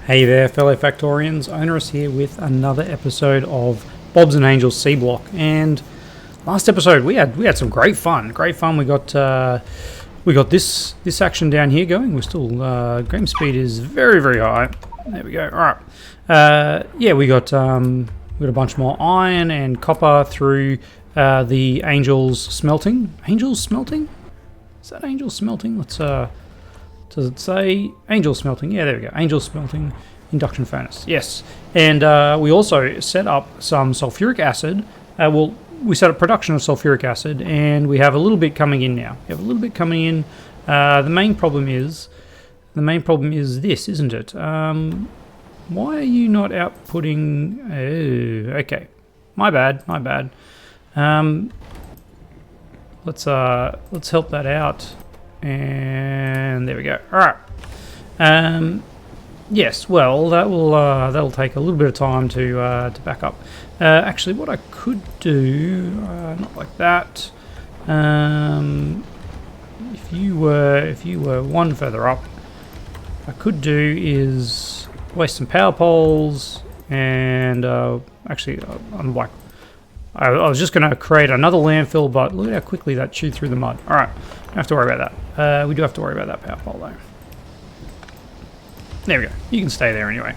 Hey there, fellow Factorians. Onerous here with another episode of Bobs and Angels Seablock. And last episode we had some great fun. We got this action down here going. We're still game speed is very high. There we go. All right. We got a bunch more iron and copper through the Angels smelting. Angels smelting? Is that Angels smelting? Does it say Angel Smelting? Yeah, there we go. Angel Smelting Induction Furnace. Yes. And we also set up some sulfuric acid. We set up production of sulfuric acid, and we have a little bit coming in now. We have a little bit coming in. The main problem is this, isn't it? Why are you not outputting? Oh, okay. My bad. Let's help that out. And there we go. All right. Yes. Well, that'll take a little bit of time to back up. Actually, what I could do, not like that. If you were one further up, I could do is waste some power poles and actually, I'm like. I was just going to create another landfill, but look at how quickly that chewed through the mud. All right, don't have to worry about that. We do have to worry about that power pole, though. There we go. You can stay there anyway.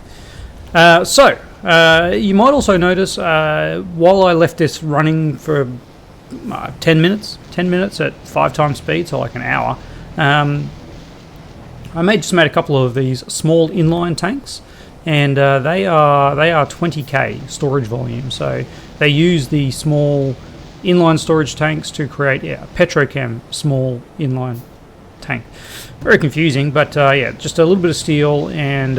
You might also notice while I left this running for 10 minutes at 5 times speed, so like an hour, I just made a couple of these small inline tanks. And they are 20k storage volume, so they use the small inline storage tanks to create a petrochem small inline tank. Very confusing, but just a little bit of steel and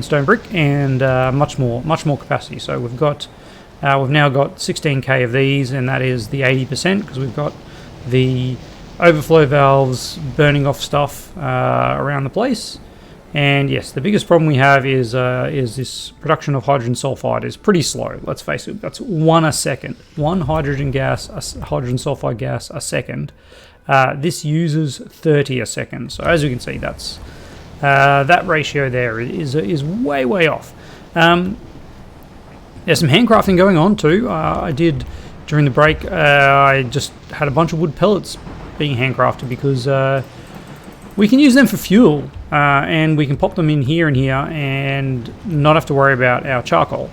stone brick and much more capacity. So we've now got 16k of these, and that is the 80% because we've got the overflow valves burning off stuff around the place. And yes, the biggest problem we have is this production of hydrogen sulfide is pretty slow. Let's face it, that's 1 a second. 1 hydrogen sulfide gas a second. This uses 30 a second. So as you can see, that's that ratio there is way off. There's some handcrafting going on too. I did during the break. I just had a bunch of wood pellets being handcrafted because we can use them for fuel. And we can pop them in here and not have to worry about our charcoal.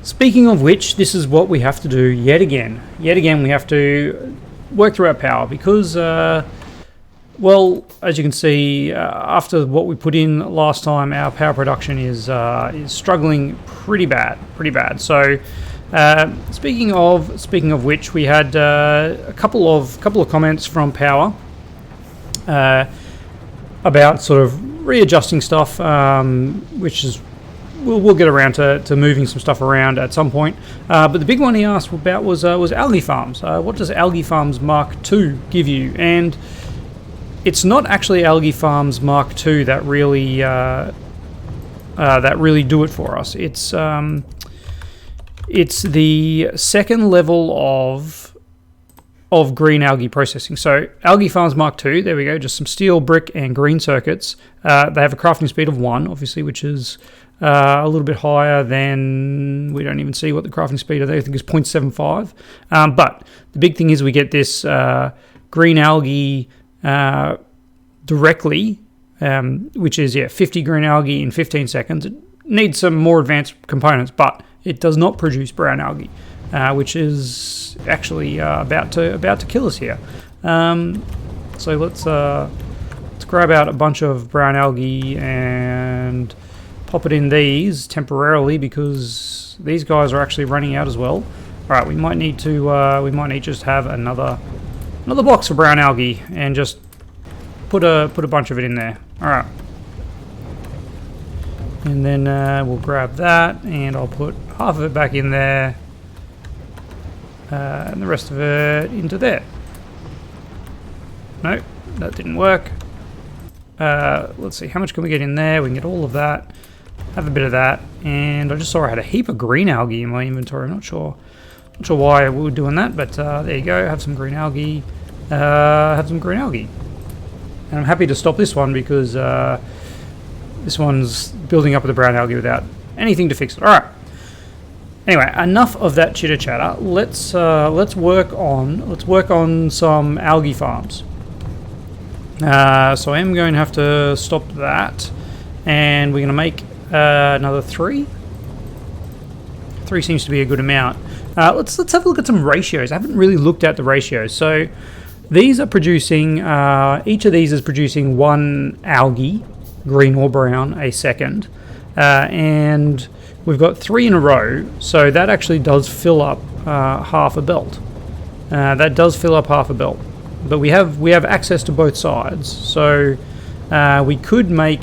Speaking of which, this is what we have to do yet again. Yet again, we have to work through our power because, as you can see, after what we put in last time, our power production is struggling pretty bad. So, speaking of which, we had a couple of comments from power. About sort of readjusting stuff, which is we'll get around to moving some stuff around at some point. But the big one he asked about was Algae Farms. What does Algae Farms Mark II give you? And it's not actually Algae Farms Mark II that really do it for us. It's the second level of green algae processing. So Algae Farms Mark II, there we go, just some steel, brick, and green circuits. They have a crafting speed of 1, obviously, which is a little bit higher than, we don't even see what the crafting speed, I think is 0.75. But the big thing is we get this green algae directly, which is 50 green algae in 15 seconds. It needs some more advanced components, but it does not produce brown algae. Which is actually about to kill us here. So let's grab out a bunch of brown algae and pop it in these temporarily because these guys are actually running out as well. All right, we might need to just have another box of brown algae and just put a bunch of it in there. All right, and then we'll grab that and I'll put half of it back in there. And the rest of it into there. No, that didn't work. Let's see, how much can we get in there? We can get all of that. Have a bit of that. And I just saw I had a heap of green algae in my inventory. I'm not sure why we were doing that, but there you go. Have some green algae. And I'm happy to stop this one because This one's building up with the brown algae without anything to fix it. All right. Anyway, enough of that chitter chatter. Let's work on some algae farms. So I am going to have to stop that, and we're going to make another 3. 3 seems to be a good amount. Let's have a look at some ratios. I haven't really looked at the ratios. So these are producing. Each of these is producing 1 algae, green or brown, a second, and we've got 3 in a row, so that actually does fill up half a belt. That does fill up half a belt, but we have access to both sides, so we could make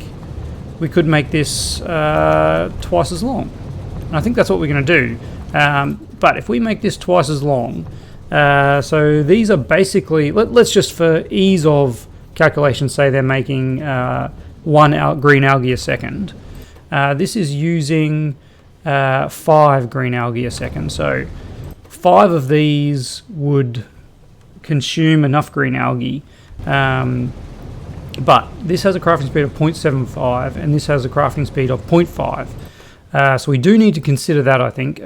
this twice as long. And I think that's what we're going to do. But if we make this twice as long, so these are basically, let's just for ease of calculation say they're making 1 green algae a second. This is using 5 green algae a second, so 5 of these would consume enough green algae, but this has a crafting speed of 0.75 and this has a crafting speed of 0.5, so we do need to consider that, I think.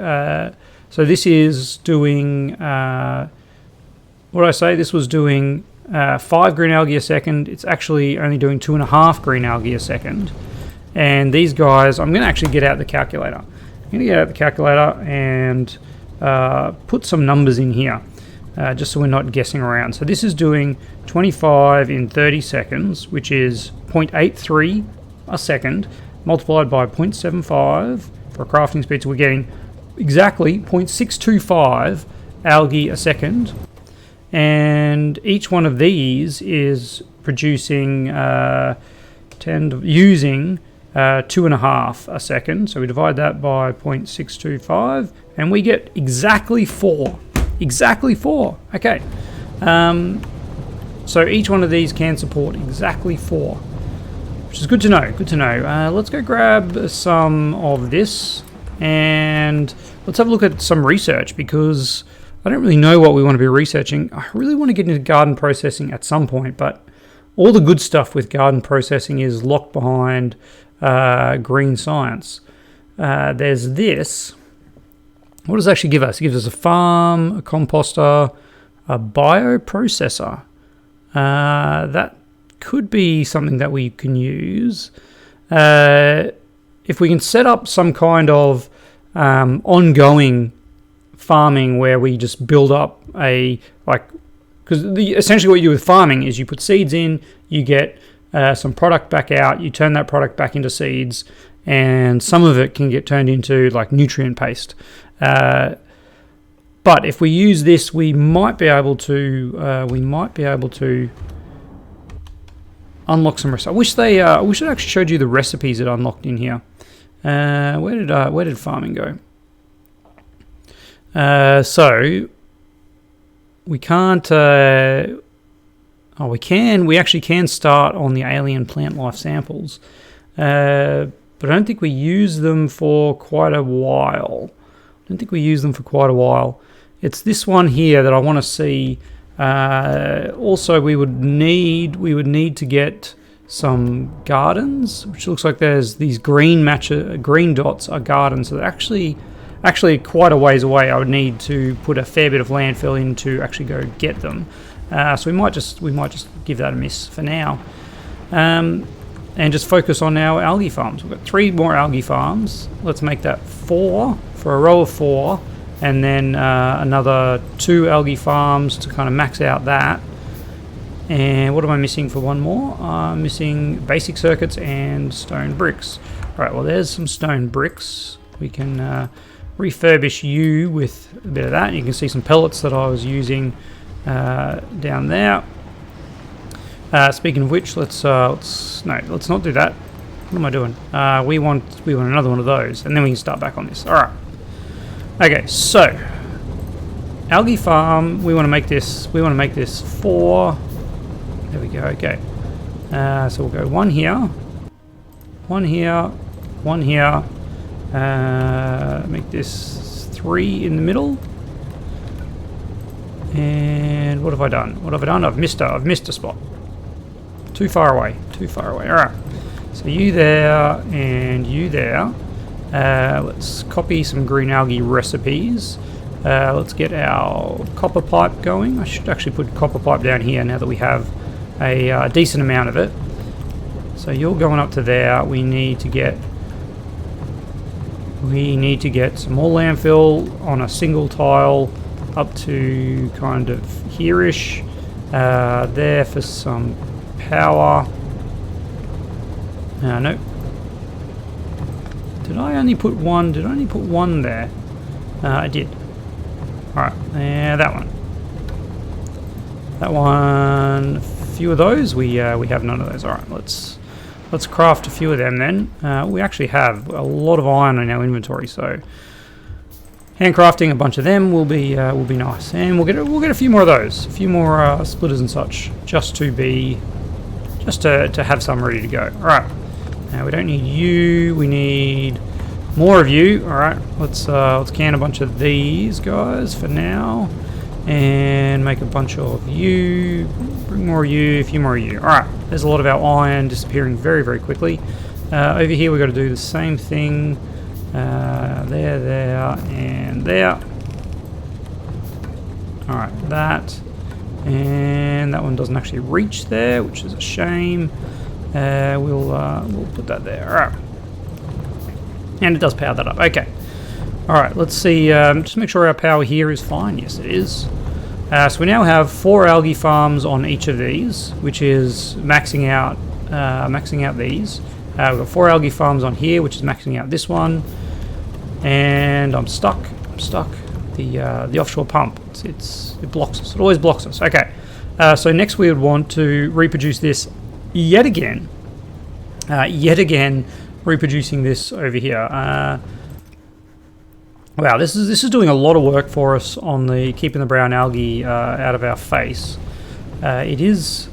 So this is doing, what did I say, this was doing 5 green algae a second. It's actually only doing 2.5 green algae a second, and these guys, I'm going to actually get out the calculator. I'm going to get out the calculator and put some numbers in here, just so we're not guessing around. So this is doing 25 in 30 seconds, which is 0.83 a second, multiplied by 0.75 for a crafting speed, so we're getting exactly 0.625 algae a second. And each one of these is producing, using 2.5 a second, so we divide that by 0.625 and we get exactly 4. Exactly 4. Okay, so each one of these can support exactly 4, which is good to know. Good to know. Let's go grab some of this and let's have a look at some research, because I don't really know what we want to be researching. I really want to get into garden processing at some point, but all the good stuff with garden processing is locked behind green science. There's this. What does it actually give us? It gives us a farm, a composter, a bioprocessor. That could be something that we can use. If we can set up some kind of ongoing farming where we just build up because essentially what you do with farming is you put seeds in, you get some product back out, you turn that product back into seeds, and some of it can get turned into like nutrient paste. But if we use this, we might be able to unlock some recipes. I wish I actually showed you the recipes that unlocked in here. Where did farming go? So we can't. We actually can start on the alien plant life samples, but I don't think we use them for quite a while. It's this one here that I want to see. Also, we would need to get some gardens, which looks like there's these green dots are gardens. So they're actually quite a ways away. I would need to put a fair bit of landfill in to actually go get them. So we might just give that a miss for now, and just focus on our algae farms. We've got 3 more algae farms. Let's make that 4 for a row of 4, and then another 2 algae farms to kind of max out that. And what am I missing for one more? I'm missing basic circuits and stone bricks. All right, well, there's some stone bricks. We can refurbish you with a bit of that. You can see some pellets that I was using down there. Speaking of which, let's not do that. What am I doing? We want another one of those, and then we can start back on this. All right. Okay, so algae farm. We want to make this 4. There we go. Okay. So we'll go 1 here, 1 here, 1 here. Make this 3 in the middle. And what have I done? I've missed a spot. Too far away. All right. So you there and you there. Let's copy some green algae recipes. Let's get our copper pipe going. I should actually put copper pipe down here now that we have a decent amount of it. So you're going up to there. We need to get some more landfill on a single tile up to kind of here-ish. There for some power. No. Did I only put one? Did I only put one there? I did. Alright, that one. That one. A few of those. We have none of those. Alright, let's craft a few of them then. We actually have a lot of iron in our inventory, so handcrafting a bunch of them will be nice. And we'll get a few more of those, a few more splitters and such, just to have some ready to go. Alright. Now we don't need you, we need more of you. Alright, let's can a bunch of these guys for now. And make a bunch of you. Bring more of you, a few more of you. Alright, there's a lot of our iron disappearing very, very quickly. Over here we've got to do the same thing. There, and there. Alright, that. And that one doesn't actually reach there, which is a shame. We'll put that there. Alright. And it does power that up. Okay. Alright, let's see. Just make sure our power here is fine. Yes, it is. So we now have 4 algae farms on each of these, which is maxing out these. We've got 4 algae farms on here, which is maxing out this one. And I'm stuck. The offshore pump. It blocks us. It always blocks us. Okay. So next we would want to reproduce this yet again. Reproducing this over here. Wow, this is doing a lot of work for us on keeping the brown algae out of our face. It is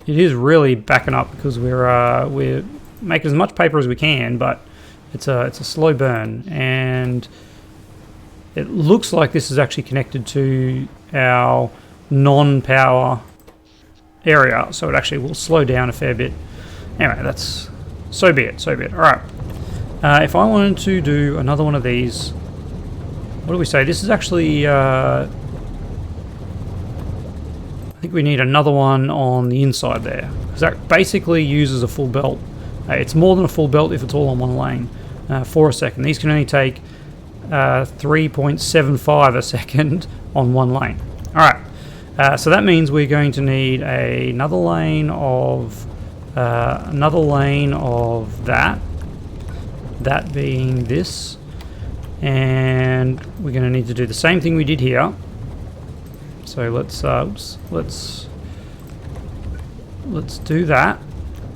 really backing up because we're making as much paper as we can, but it's a slow burn, and it looks like this is actually connected to our non-power area, so it actually will slow down a fair bit. Anyway, that's so be it. All right. If I wanted to do another one of these, what do we say? This is actually, I think we need another one on the inside there, because that basically uses a full belt. It's more than a full belt if it's all on one lane for a second. These can only take 3.75 a second on one lane. All right. So that means we're going to need another lane of that being this, and we're going to need to do the same thing we did here. So let's do that,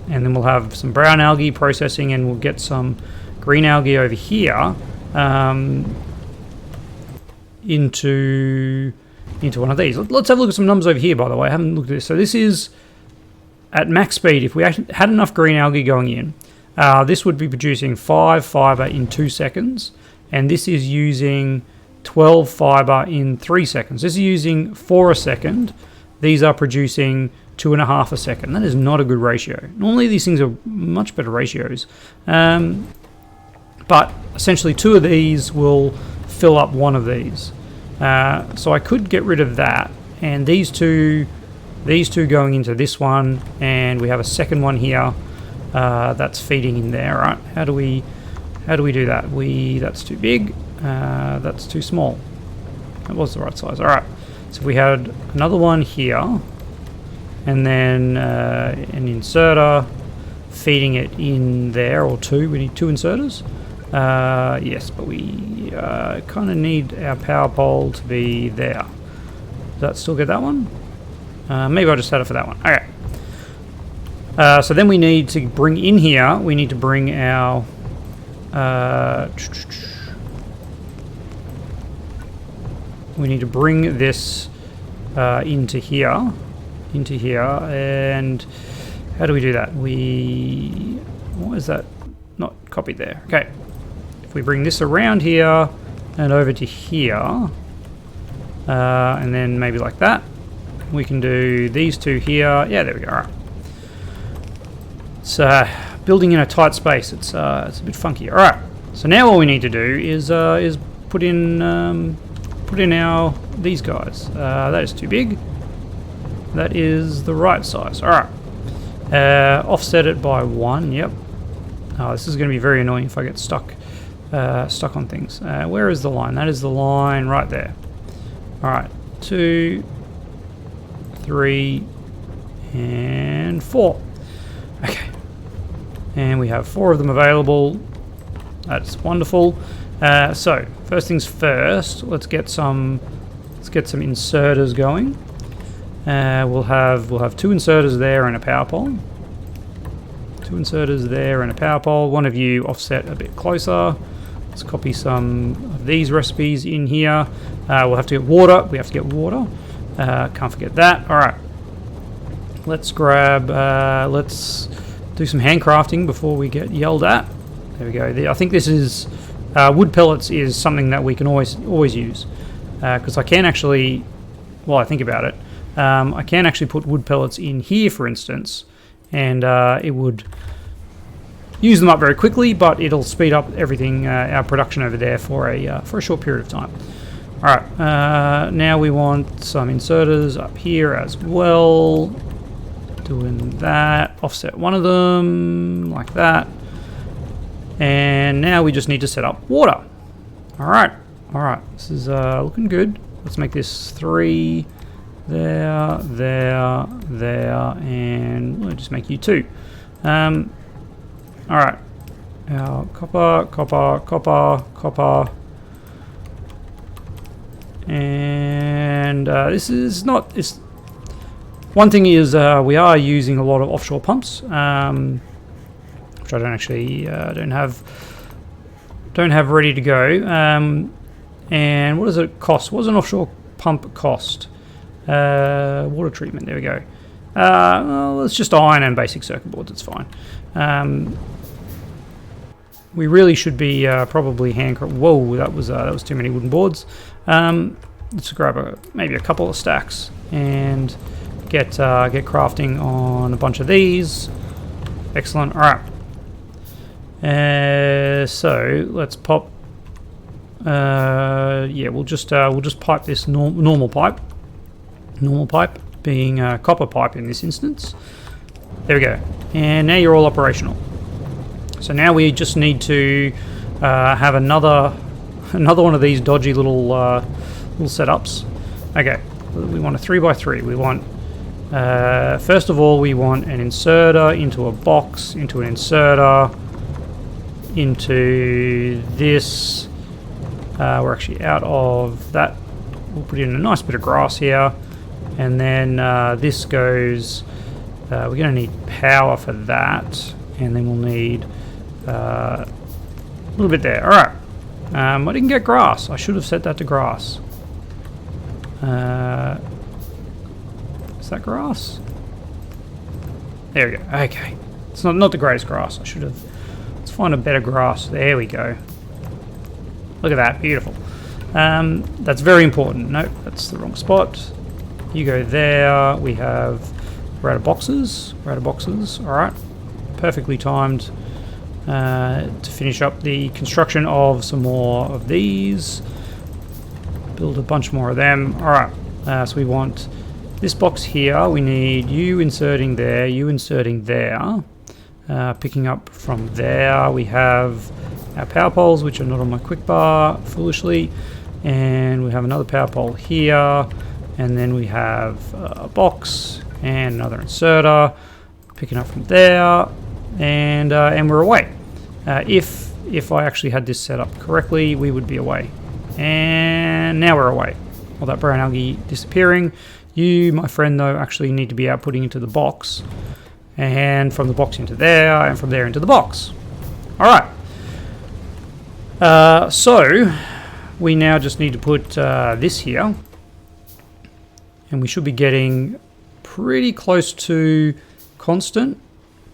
and then we'll have some brown algae processing, and we'll get some green algae over here into one of these. Let's have a look at some numbers over here, by the way. I haven't looked at this. So this is at max speed. If we had enough green algae going in, this would be producing 5 fiber in 2 seconds, and this is using 12 fiber in 3 seconds. This is using 4 a second. These are producing 2.5 a second. That is not a good ratio. Normally these things are much better ratios, but essentially 2 of these will fill up 1 of these. So I could get rid of that, and these two going into this one, and we have a second one here that's feeding in there. Right? How do we do that? That's too big. That's too small. That was the right size. All right. So we had another one here, and then an inserter feeding it in there, or 2. We need 2 inserters. Yes, but we kind of need our power pole to be there. Does that still get that one? Maybe I'll just set it for that one. Okay. So then we need to bring in here, we need to bring our... we need to bring this into here, and how do we do that? Why is that not copied there? Okay. If we bring this around here and over to here, and then maybe like that, we can do these 2 here. Yeah, there we go. All right. It's building in a tight space. It's a bit funky. All right. So now all we need to do is put in these guys. That is too big. That is the right size. All right. Offset it by 1. Yep. Oh, this is going to be very annoying if I get stuck on things. Where is the line? That is the line right there. All right. 2, 3, and 4. Okay. And we have 4 of them available. That's wonderful. So first things first, let's get some inserters going. We'll have 2 inserters there and a power pole. 2 inserters there and a power pole. One of you offset a bit closer. Let's copy some of these recipes in here. We'll have to get water. We have to get water. Can't forget that. All right. Let's grab. Let's do some handcrafting before we get yelled at. There we go. I think this is wood pellets is something that we can always use because I can actually. Well, I think about it. I can actually put wood pellets in here, for instance, and it would use them up very quickly, but it'll speed up everything, our production over there for a short period of time. All right, now we want some inserters up here as well. Doing that, offset one of them like that, and now we just need to set up water. All right, this is looking good. Let's make this 3. There, and we'll just make you 2. All right. Now, copper. And this is not... one thing is we are using a lot of offshore pumps, which I don't actually don't have ready to go. And what does it cost? What does an offshore pump cost? Water treatment, there we go. Well, it's just iron and basic circuit boards, it's fine. We really should be probably whoa, that was too many wooden boards. Let's grab maybe a couple of stacks and get crafting on a bunch of these. Excellent. All right. So let's pop. Yeah, we'll just pipe this normal pipe. Normal pipe being copper pipe in this instance. There we go. And now you're all operational. So now we just need to have another one of these dodgy little setups. Okay, we want a 3x3. We want first of all we want an inserter into a box, into an inserter, into this. We're actually out of that. We'll put in a nice bit of grass here. And then this goes, we're going to need power for that, and then we'll need a little bit there. All right, I didn't get grass. I should have set that to grass. Is that grass? There we go. Okay, it's not the greatest grass. I should have. Let's find a better grass. There we go. Look at that, beautiful. That's very important. Nope, that's the wrong spot. You go there. We're out of boxes. All right, perfectly timed to finish up the construction of some more of these. Build a bunch more of them. All right. So we want this box here. We need you inserting there. You inserting there. Picking up from there. We have our power poles, which are not on my quick bar, foolishly, and we have another power pole here. And then we have a box and another inserter, picking up from there, and we're away. If I actually had this set up correctly, we would be away. And now we're away. All that brown algae disappearing. You, my friend, though, actually need to be outputting into the box, and from the box into there, and from there into the box. All right. So we now just need to put this here. And we should be getting pretty close to constant.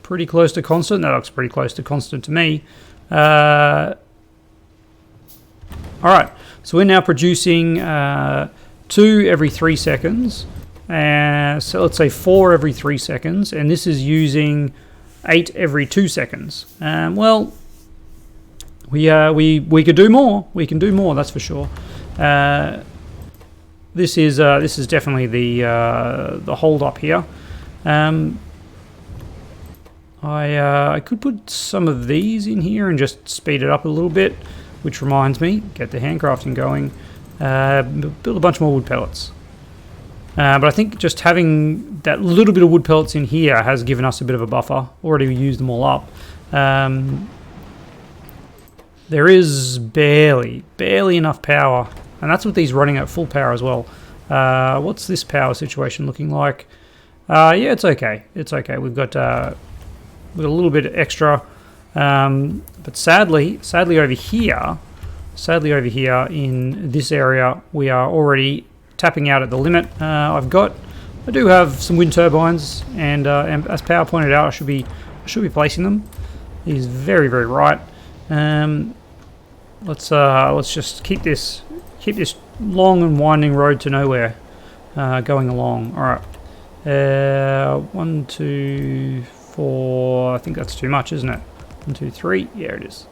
That looks pretty close to constant to me. All right. So we're now producing 2 every 3 seconds. So let's say 4 every 3 seconds. And this is using 8 every 2 seconds. Well, we could do more. We can do more, that's for sure. This is definitely the hold up here. I could put some of these in here and just speed it up a little bit, which reminds me, get the handcrafting going. Build a bunch more wood pellets. But I think just having that little bit of wood pellets in here has given us a bit of a buffer. Already used them all up. There is barely enough power, and that's with these running at full power as well. What's this power situation looking like? Yeah, it's okay. It's okay. We've got a little bit extra, but sadly over here in this area, we are already tapping out at the limit. I do have some wind turbines, and as Power pointed out, I should be placing them. He's very right. Let's just keep this long and winding road to nowhere going along. All right. 1, 2, 4. I think that's too much, isn't it? 1, 2, 3. Yeah, it is.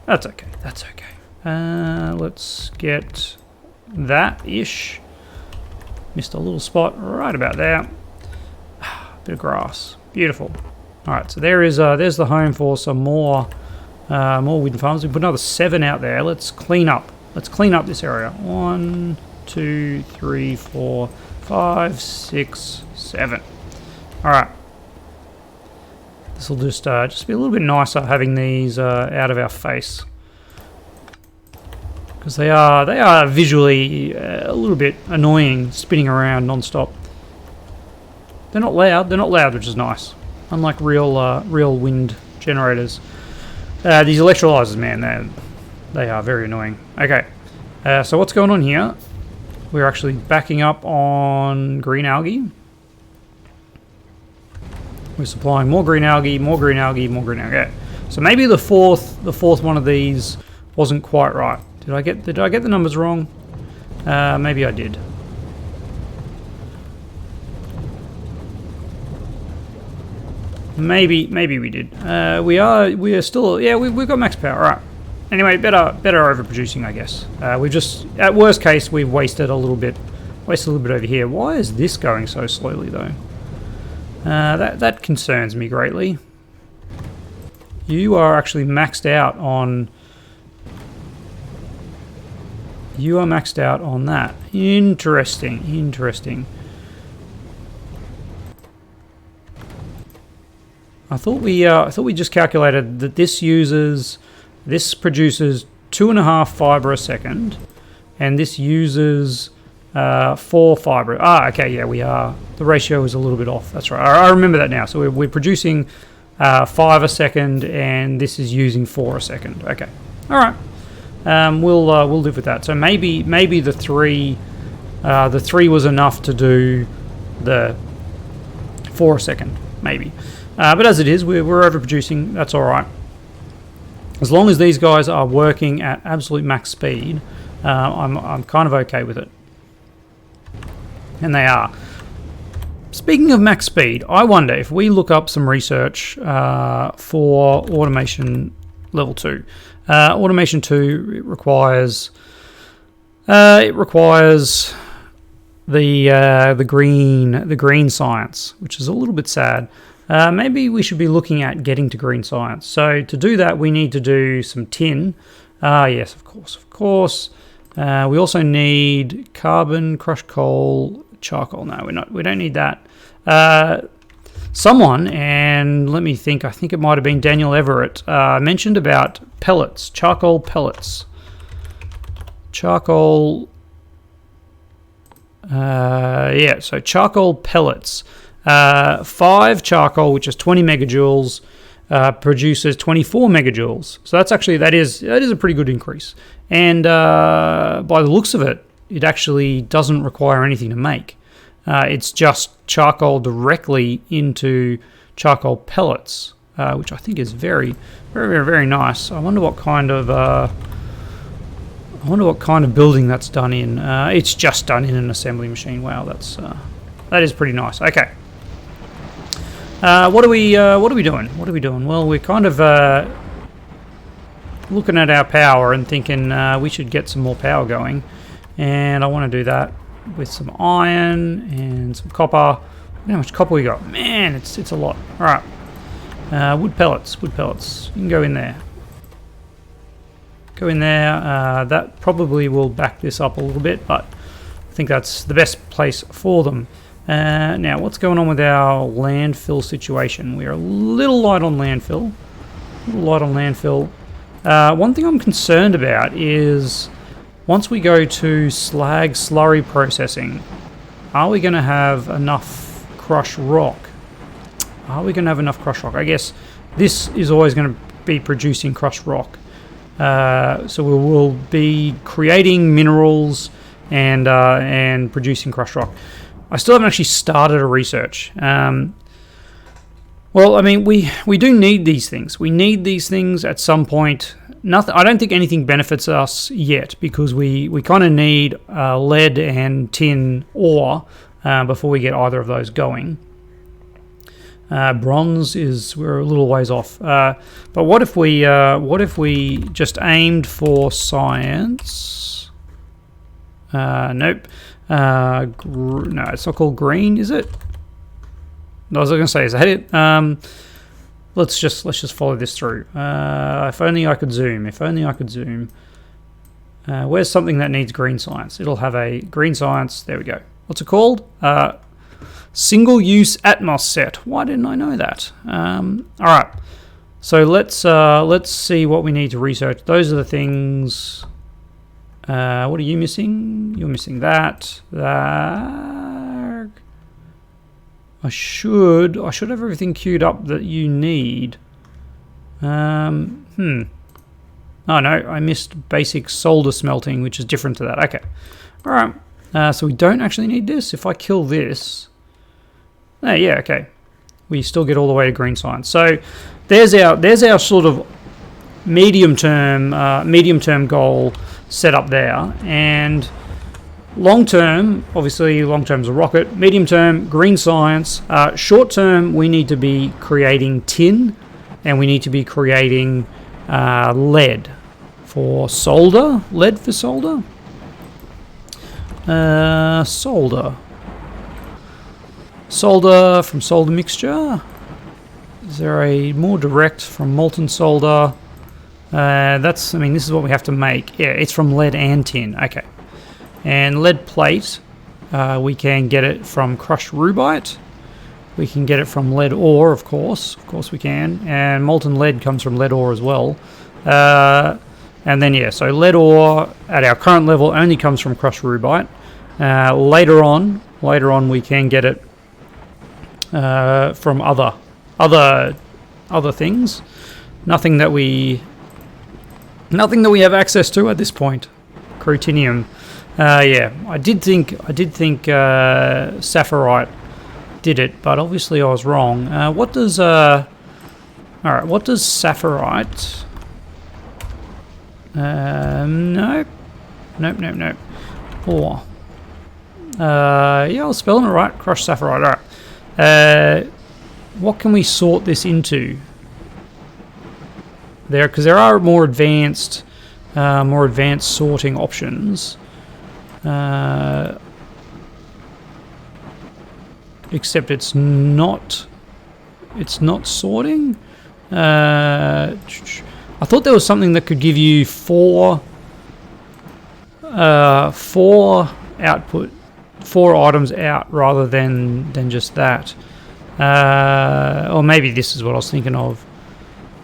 That's okay. That's okay. Let's get that ish. Missed a little spot right about there. Bit of grass. Beautiful. All right. So there's the home for some more wind farms. We put another 7 out there. Let's clean up. Let's clean up this area. 1, 2, 3, 4, 5, 6, 7. All right. This will just be a little bit nicer having these out of our face, because they are visually a little bit annoying, spinning around non-stop. They're not loud, which is nice. Unlike real wind generators. These electrolyzers, man, they are very annoying. Okay, so what's going on here? We're actually backing up on green algae. We're supplying more green algae. So maybe the fourth one of these wasn't quite right. Did I get the numbers wrong? Maybe I did. Maybe we did. We are still, yeah, we've got max power. All right. Anyway, better overproducing, I guess. We've just, at worst case, we've wasted a little bit over here. Why is this going so slowly though? That concerns me greatly. You are actually maxed out on. You are maxed out on that. Interesting. I thought we just calculated that this produces 2.5 fiber a second, and this uses 4 fiber. Okay, yeah, we are. The ratio is a little bit off. That's right. I remember that now. So we're producing 5 a second, and this is using 4 a second. Okay. All right. We'll live with that. So maybe the 3 was enough to do the 4 a second. Maybe. But as it is, we're overproducing. That's all right. As long as these guys are working at absolute max speed, I'm kind of okay with it. And they are. Speaking of max speed, I wonder if we look up some research for automation level 2. Automation 2 requires the green science, which is a little bit sad. Maybe we should be looking at getting to green science. So to do that, we need to do some tin. Yes, of course. We also need carbon, crushed coal, charcoal. No, we don't need that. Someone, and let me think, I think it might have been Daniel Everett, mentioned about pellets, charcoal pellets. Charcoal, so charcoal pellets. 5 charcoal, which is 20 megajoules, produces 24 megajoules. So that is a pretty good increase. And by the looks of it, it actually doesn't require anything to make. It's just charcoal directly into charcoal pellets, which I think is very, very, very, very nice. I wonder what kind of building that's done in. It's just done in an assembly machine. Wow, that is pretty nice. Okay. What are we doing? What are we doing? Well, we're kind of looking at our power and thinking we should get some more power going, and I want to do that with some iron and some copper. How much copper we got? Man, it's a lot. All right, wood pellets. Wood pellets. You can go in there. Go in there. That probably will back this up a little bit, but I think that's the best place for them. Now, what's going on with our landfill situation? We're a little light on landfill. One thing I'm concerned about is once we go to slag slurry processing, are we going to have enough crushed rock? I guess this is always going to be producing crushed rock. So we will be creating minerals and producing crushed rock. I still haven't actually started a research. Well, I mean, we do need these things. We need these things at some point. I don't think anything benefits us yet because we kind of need lead and tin ore before we get either of those going. Bronze we're a little ways off. But what if we just aimed for science? Nope. No, it's not called green, is it? I was going to say, is that it? Let's just follow this through. If only I could zoom. Where's something that needs green science? It'll have a green science. There we go. What's it called? Single-use Atmos set. Why didn't I know that? All right. So let's see what we need to research. Those are the things. What are you missing? You're missing that. I should have everything queued up that you need. Oh no, I missed basic solder smelting, which is different to that. Okay. All right. So we don't actually need this. If I kill this, yeah, okay. We still get all the way to green science. So there's our sort of medium term goal set up there, and long term, obviously long term is a rocket. Medium term, green science. Short term, we need to be creating tin, and we need to be creating lead for solder. Solder from solder mixture. Is there a more direct from molten solder? This is what we have to make. Yeah, it's from lead and tin. Okay. And lead plate, we can get it from crushed rubite. We can get it from lead ore, of course. Of course we can. And molten lead comes from lead ore as well. And then, yeah, so lead ore at our current level only comes from crushed rubite. Later on, we can get it from other things. Nothing that we have access to at this point. Crotinium. Yeah, I did think Saphirite did it, but obviously I was wrong. What does Saphirite? Nope. Ore. Yeah, I was spelling it right. Crushed Saphirite. All right. What can we sort this into? Because there are more advanced sorting options. Except it's not sorting. I thought there was something that could give you four output, 4 items out rather than just that. Or maybe this is what I was thinking of.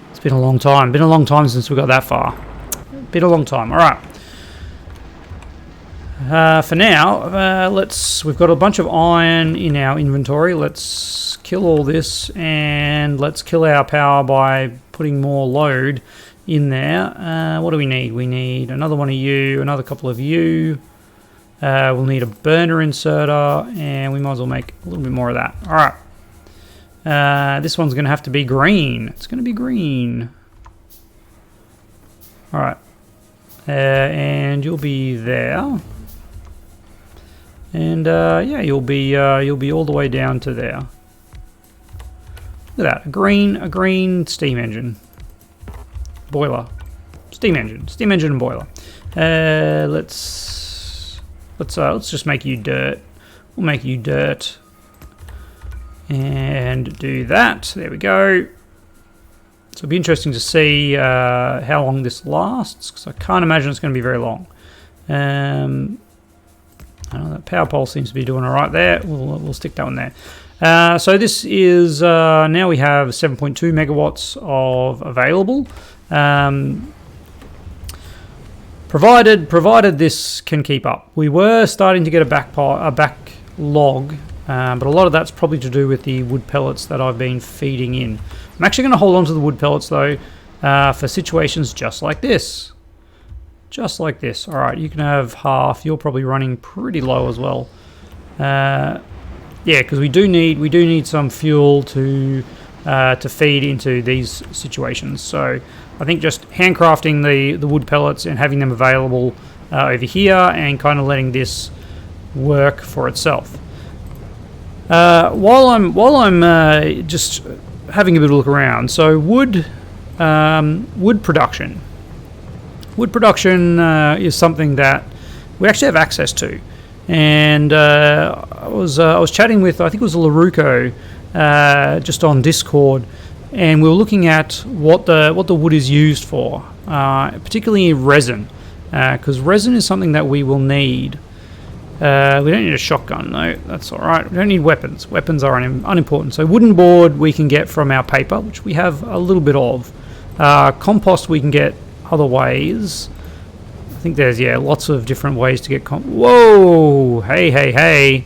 It's been a long time. Been a long time since we got that far. Been a long time. All right. For now, we've got a bunch of iron in our inventory. Let's kill all this and let's kill our power by putting more load in there. What do we need? We need another one of you, another couple of you. We'll need a burner inserter, and we might as well make a little bit more of that. All right. This one's going to have to be green. It's going to be green. All right. And you'll be there. And yeah, you'll be all the way down to there. Look at that, a green steam engine. Boiler. Steam engine and boiler. Let's just make you dirt. We'll make you dirt. And do that. There we go. So it'll be interesting to see how long this lasts, because I can't imagine it's going to be very long. I don't know, that power pole seems to be doing all right there. We'll stick that one there. So this is, now we have 7.2 megawatts of available. Provided this can keep up. We were starting to get a backlog, but a lot of that's probably to do with the wood pellets that I've been feeding in. I'm actually going to hold on to the wood pellets though, for situations just like this. Just like this. Alright, you can have half. You're probably running pretty low as well. Yeah, because we do need some fuel to feed into these situations. So I think just handcrafting the wood pellets and having them available over here, and kind of letting this work for itself. While I'm just having a bit of a look around, so wood production. Wood production is something that we actually have access to, and I was chatting with, I think it was Laruko, just on Discord, and we were looking at what the wood is used for, particularly resin, because resin is something that we will need. We don't need a shotgun though, that's alright. We don't need weapons. Weapons are unimportant. So wooden board we can get from our paper, which we have a little bit of. Compost we can get other ways. I think there's, yeah, lots of different ways to get whoa! Hey!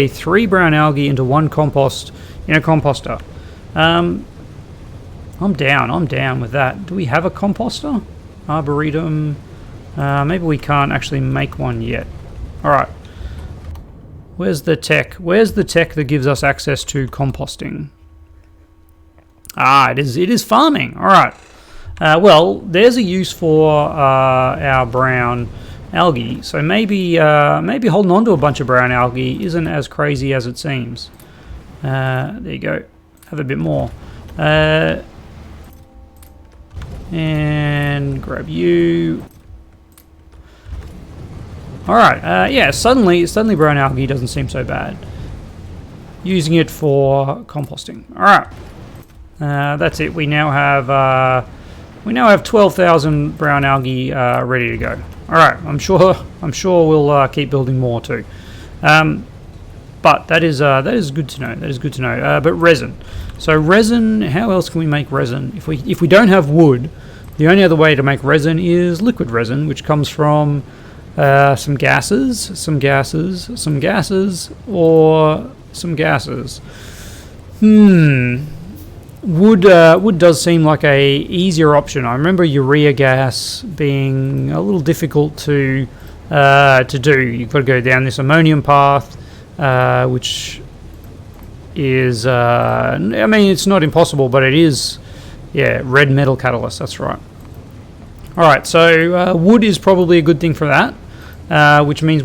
3 brown algae into 1 compost in a composter. I'm down with that. Do we have a composter? Arboretum. Maybe we can't actually make one yet. Alright. Where's the tech? Where's the tech that gives us access to composting? Ah, it is farming. Alright. Well, there's a use for our brown algae. So maybe holding on to a bunch of brown algae isn't as crazy as it seems. There you go. Have a bit more. And grab you. Alright, yeah, suddenly brown algae doesn't seem so bad. Using it for composting. Alright. That's it. We now have 12,000 brown algae ready to go. Alright, I'm sure we'll keep building more too. But that is good to know. That is good to know. But resin. So resin, how else can we make resin? If we don't have wood, the only other way to make resin is liquid resin, which comes from some gases, or some gases. Wood does seem like a easier option. I remember urea gas being a little difficult to do. You've got to go down this ammonium path, which is, I mean, it's not impossible, but it is, yeah, red metal catalyst. That's right. All right, so wood is probably a good thing for that. Which means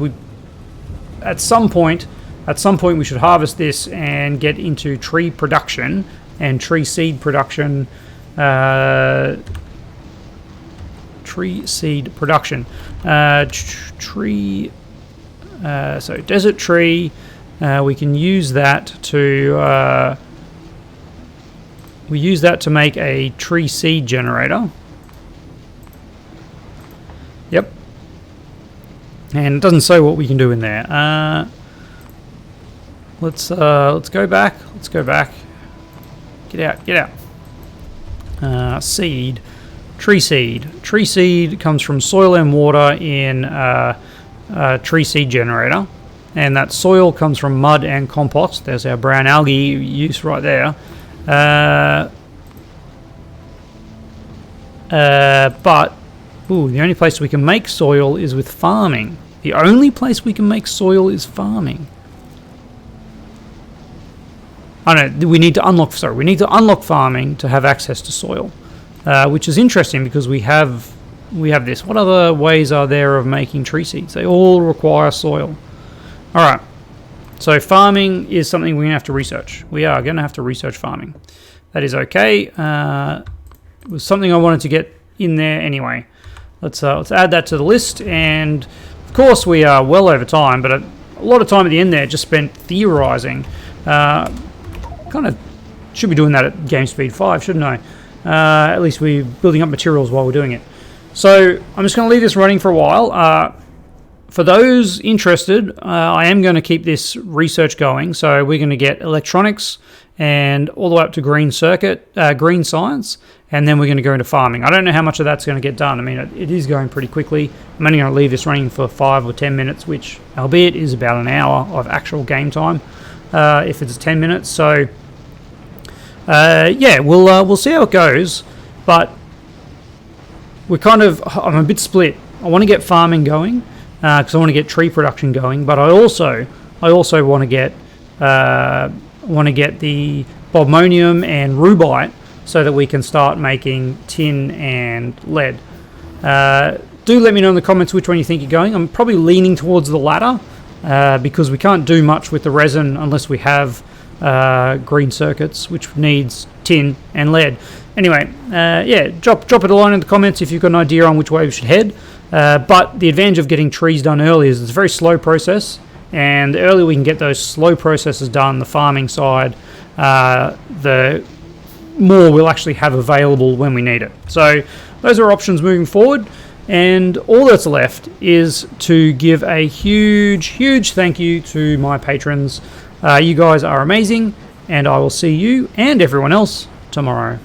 at some point we should harvest this and get into tree production and tree seed production. So desert tree, we can use that to make a tree seed generator. Yep. And it doesn't say what we can do in there. Let's go back. Get out. Seed. Tree seed. Tree seed comes from soil and water in a tree seed generator. And that soil comes from mud and compost. There's our brown algae use right there. But the only place we can make soil is with farming. The only place we can make soil is farming. I know, we need to unlock farming to have access to soil, which is interesting because we have this. What other ways are there of making tree seeds? They all require soil. All right. So farming is something we're going to have to research. We are going to have to research farming. That is okay. It was something I wanted to get in there anyway. Let's add that to the list. And of course we are well over time, but a lot of time at the end there just spent theorizing. Kind of should be doing that at game speed 5, shouldn't I? At least we're building up materials while we're doing it. So I'm just going to leave this running for a while. For those interested, I am going to keep this research going. So we're going to get electronics and all the way up to green science, and then we're going to go into farming. I don't know how much of that's going to get done. I mean, it is going pretty quickly. I'm only going to leave this running for 5 or 10 minutes, which, albeit, is about an hour of actual game time, if it's 10 minutes. So, yeah, we'll see how it goes. But I'm a bit split. I want to get farming going because I want to get tree production going, but I also want to get the bobmonium and rubite so that we can start making tin and lead. Do let me know in the comments which one you think you're going. I'm probably leaning towards the latter because we can't do much with the resin unless we have green circuits, which needs tin and lead. Anyway, yeah, drop it a line in the comments if you've got an idea on which way we should head. But the advantage of getting trees done early is it's a very slow process, and the earlier we can get those slow processes done, the farming side, the more we'll actually have available when we need it. So those are options moving forward, and all that's left is to give a huge thank you to my patrons. You guys are amazing, and I will see you and everyone else tomorrow.